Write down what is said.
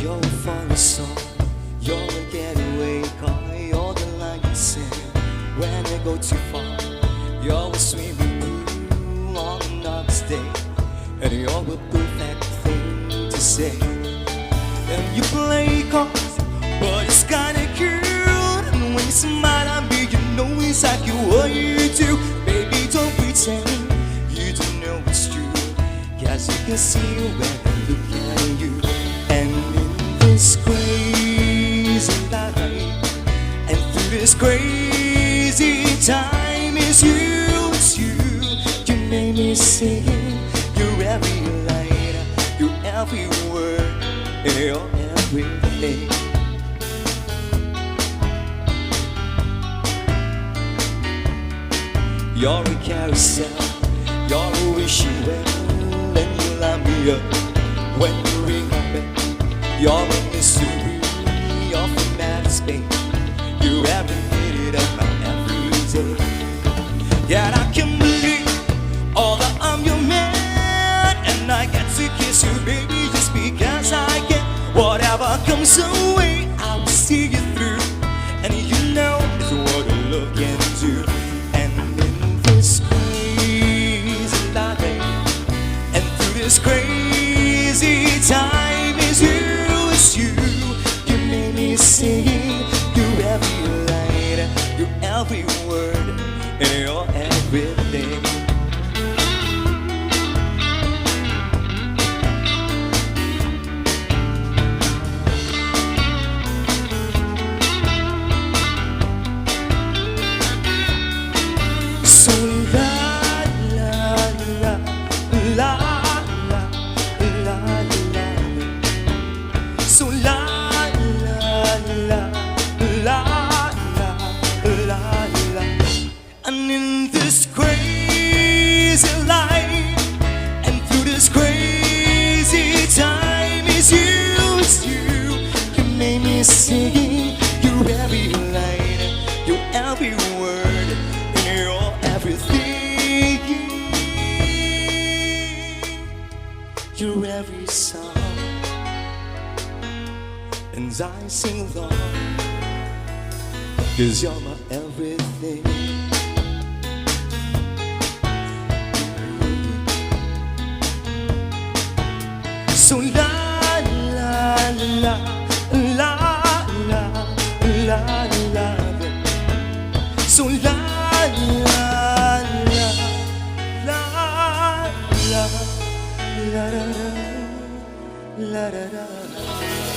You're a funny song, you're a getaway car. You're the line you send when I go too far. You're a swimming pool on another day, and you're a perfect thing to say. And you play cards, but it's kinda cute. And when you smile at me, you know exactly what you do. Baby, don't pretend you don't know it's true, 'cause you can see when I look at you. And in this crazy life, and through this crazy time, it's you. You made me sing your every light, your every word, and your everything. You're a carousel, you're a wishing well, and you light me up when you ring my bell. You're a mystery, you're from outer space. You haven't hit it up my every day. Yet I can't believe all that I'm your man, and I get to kiss you, baby, just because I can. Whatever comes away, I will see you through, and you know it's what I look into. And in this crazy life, and through this crazy time, it's you. You made me sing your every light, your every word, and your everything. So la la la la la la la. So la la la la la la la. And in this crazy life, and through this crazy time, it's you. You made me sing your every line, your every word, and your everything. Your every song, and I sing along, 'cause you're my everything. So la la la la la la la. So la la la la la la la la la.